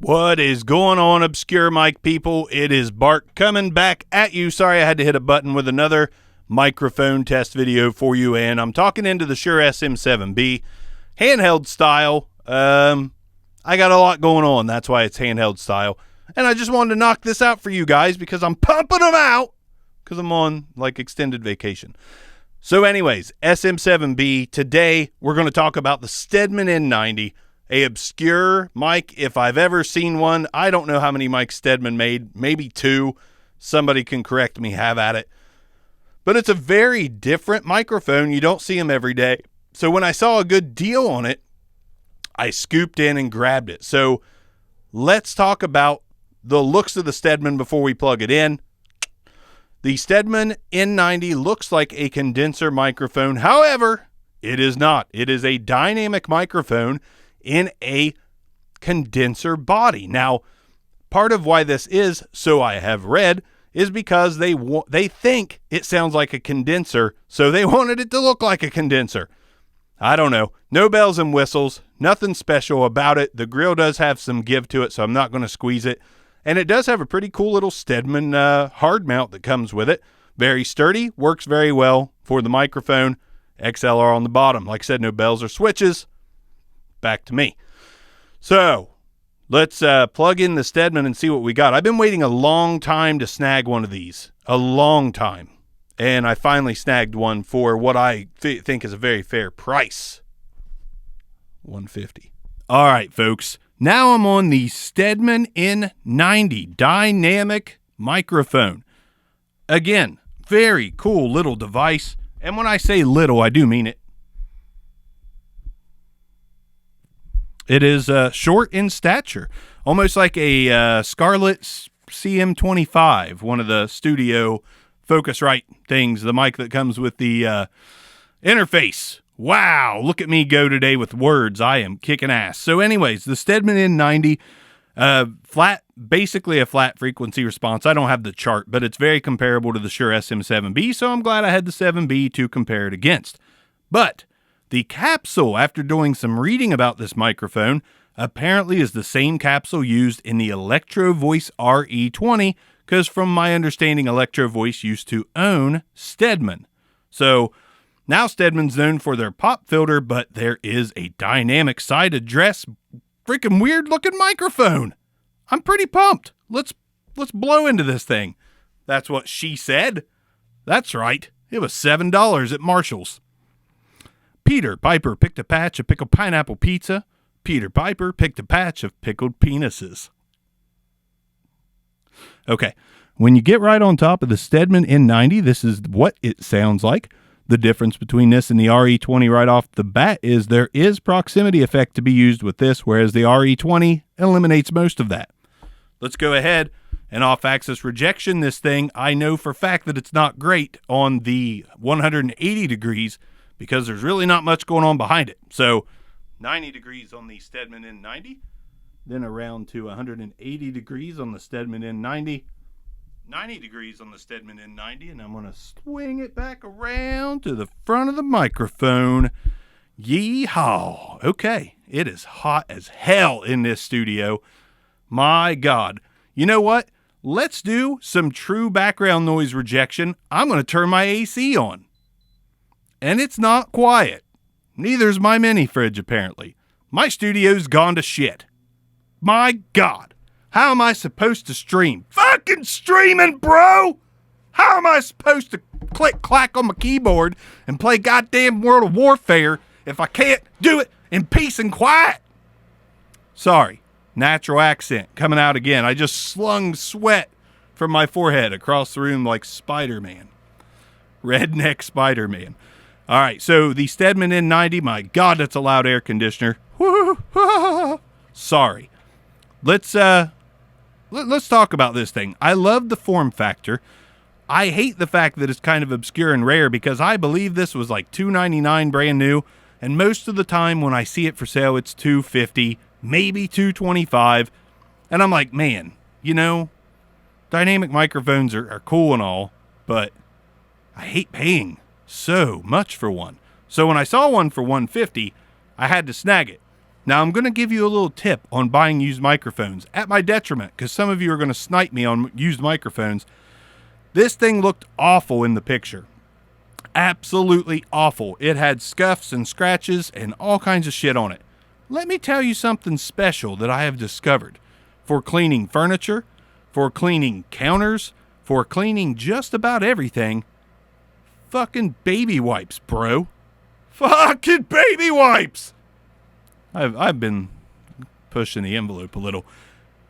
What is going on, Obscure Mic people? It is Bart coming back at you. Sorry I had to hit a button with another microphone test video for you, and I'm talking into the Shure SM7B handheld style. I got a lot going on. That's why it's handheld style. And I just wanted to knock this out for you guys because I'm pumping them out because I'm on like extended vacation. So anyways, SM7B, today we're going to talk about the Stedman N90, a obscure mic if I've ever seen one. I don't know how many mics Stedman made, maybe 2. Somebody can correct me, have at it. But it's a very different microphone. You don't see them every day. So when I saw a good deal on it, I scooped in and grabbed it. So let's talk about the looks of the Stedman before we plug it in. The Stedman N90 looks like a condenser microphone. However, it is not. It is a dynamic microphone in a condenser body. Now, part of why this is, so I have read, is because they think it sounds like a condenser, so they wanted it to look like a condenser. I don't know. No bells and whistles. Nothing special about it. The grill does have some give to it, so I'm not going to squeeze it. And it does have a pretty cool little Stedman hard mount that comes with it. Very sturdy. Works very well for the microphone. XLR on the bottom. Like I said, no bells or switches. Back to me. So let's plug in the Stedman and see what we got. I've been waiting a long time to snag one of these. A long time. And I finally snagged one for what I think is a very fair price. $150. All right, folks. Now I'm on the Stedman N90 dynamic microphone. Again, very cool little device. And when I say little, I do mean it. It is short in stature, almost like a Scarlett CM25, one of the studio Focusrite things, the mic that comes with the interface. Wow, look at me go today with words. I am kicking ass. So anyways, the Stedman N90, basically a flat frequency response. I don't have the chart, but it's very comparable to the Shure SM7B, so I'm glad I had the 7B to compare it against. But the capsule, after doing some reading about this microphone, apparently is the same capsule used in the Electro Voice RE20, because from my understanding, Electro Voice used to own Stedman. So now Stedman's known for their pop filter, but there is a dynamic side address, freaking weird looking microphone. I'm pretty pumped. Let's blow into this thing. That's what she said. That's right. It was $7 at Marshall's. Peter Piper picked a patch of pickled pineapple pizza. Peter Piper picked a patch of pickled penises. Okay, when you get right on top of the Stedman N90, this is what it sounds like. The difference between this and the RE20 right off the bat is there is proximity effect to be used with this, whereas the RE20 eliminates most of that. Let's go ahead and off-axis rejection this thing. I know for a fact that it's not great on the 180 degrees because there's really not much going on behind it. So 90 degrees on the Stedman N90, then around to 180 degrees on the Stedman N90, 90 degrees on the Stedman N90, and I'm going to swing it back around to the front of the microphone. Yeehaw. Okay, it is hot as hell in this studio. My God. You know what? Let's do some true background noise rejection. I'm going to turn my AC on. And it's not quiet. Neither's my mini fridge, apparently. My studio's gone to shit. My God. How am I supposed to stream? Fucking streaming, bro! How am I supposed to click-clack on my keyboard and play goddamn World of Warfare if I can't do it in peace and quiet? Sorry. Natural accent coming out again. I just slung sweat from my forehead across the room like Spider-Man. Redneck Spider-Man. All right, so the Stedman N90, my God, that's a loud air conditioner. Sorry. Let's talk about this thing. I love the form factor. I hate the fact that it's kind of obscure and rare because I believe this was like $299 brand new, and most of the time when I see it for sale, it's $250, maybe $225, and I'm like, man, you know, dynamic microphones are cool and all, but I hate paying so much for one. So when I saw one for $150, I had to snag it. Now, I'm going to give you a little tip on buying used microphones at my detriment, because some of you are going to snipe me on used microphones. This thing looked awful in the picture. Absolutely awful. It had scuffs and scratches and all kinds of shit on it. Let me tell you something special that I have discovered. For cleaning furniture, for cleaning counters, for cleaning just about everything, fucking baby wipes, bro. Fucking baby wipes! I've been pushing the envelope a little.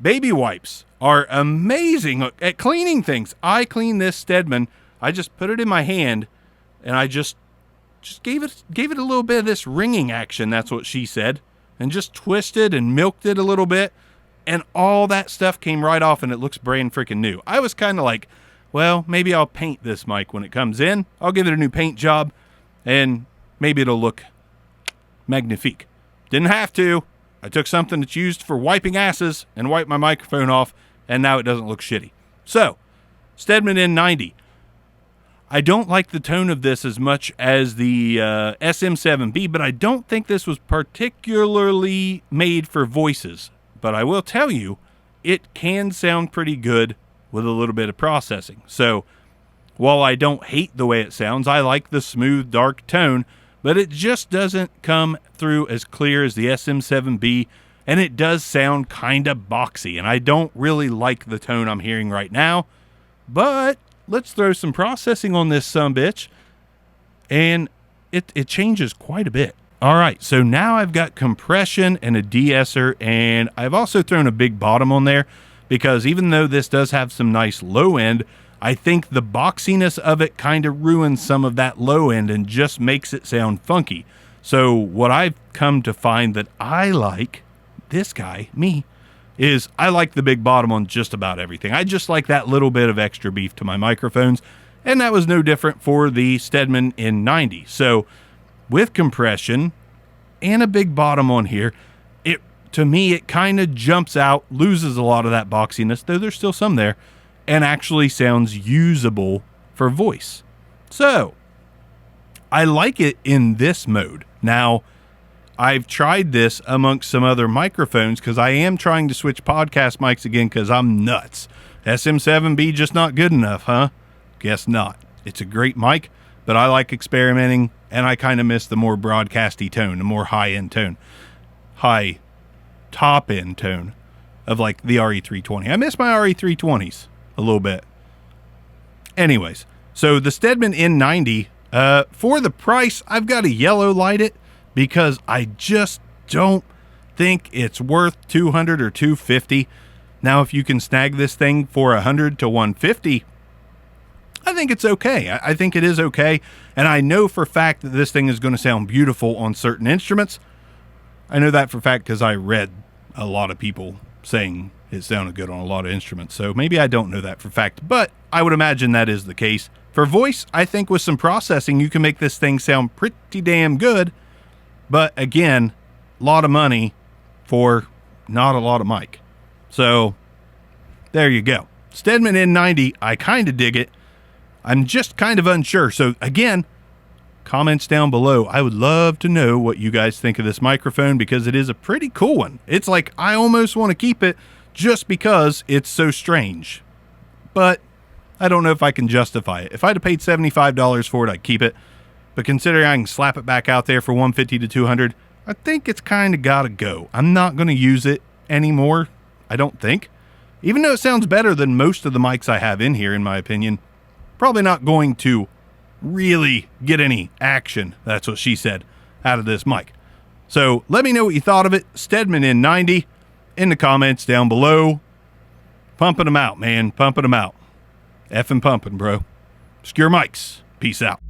Baby wipes are amazing at cleaning things. I clean this Stedman. I just put it in my hand, and I just gave it a little bit of this ringing action. That's what she said, and just twisted and milked it a little bit, and all that stuff came right off, and it looks brand freaking new. I was kind of like, well, maybe I'll paint this mic when it comes in. I'll give it a new paint job, and maybe it'll look magnifique. Didn't have to. I took something that's used for wiping asses and wiped my microphone off, and now it doesn't look shitty. So, Stedman N90. I don't like the tone of this as much as the SM7B, but I don't think this was particularly made for voices. But I will tell you, it can sound pretty good with a little bit of processing. So, while I don't hate the way it sounds, I like the smooth, dark tone, but it just doesn't come through as clear as the SM7B, and it does sound kind of boxy, and I don't really like the tone I'm hearing right now. But let's throw some processing on this sumbitch, and it changes quite a bit. All right, so now I've got compression and a de-esser, and I've also thrown a big bottom on there, because even though this does have some nice low end, I think the boxiness of it kind of ruins some of that low end and just makes it sound funky. So what I've come to find that I like, this guy, me, is I like the big bottom on just about everything. I just like that little bit of extra beef to my microphones, and that was no different for the Stedman N90. So with compression and a big bottom on here, to me, it kind of jumps out, loses a lot of that boxiness, though there's still some there, and actually sounds usable for voice. So, I like it in this mode. Now, I've tried this amongst some other microphones because I am trying to switch podcast mics again because I'm nuts. SM7B just not good enough, huh? Guess not. It's a great mic, but I like experimenting, and I kind of miss the more broadcasty tone, the more high-end tone. High top-end tone of like the RE320. I miss my RE320s a little bit. Anyways, so the Stedman N90, for the price, I've got to yellow light it because I just don't think it's worth $200 or $250. Now, if you can snag this thing for $100 to $150, I think it's okay. I think it is okay, and I know for a fact that this thing is going to sound beautiful on certain instruments. I know that for a fact because I read a lot of people saying it sounded good on a lot of instruments, so maybe I don't know that for a fact, but I would imagine that is the case. For voice, I think with some processing, you can make this thing sound pretty damn good, but again, a lot of money for not a lot of mic. So, there you go. Stedman N90, I kind of dig it. I'm just kind of unsure, so again, comments down below. I would love to know what you guys think of this microphone because it is a pretty cool one. It's like I almost want to keep it just because it's so strange. But I don't know if I can justify it. If I'd have paid $75 for it, I'd keep it. But considering I can slap it back out there for $150 to $200, I think it's kind of got to go. I'm not going to use it anymore, I don't think. Even though it sounds better than most of the mics I have in here, in my opinion, probably not going to really get any action, that's what she said, out of this mic. So let me know what you thought of it. Stedman N90 in the comments down below. Pumping them out, man. Pumping them out. Effing pumping, bro. Obscure Mics. Peace out.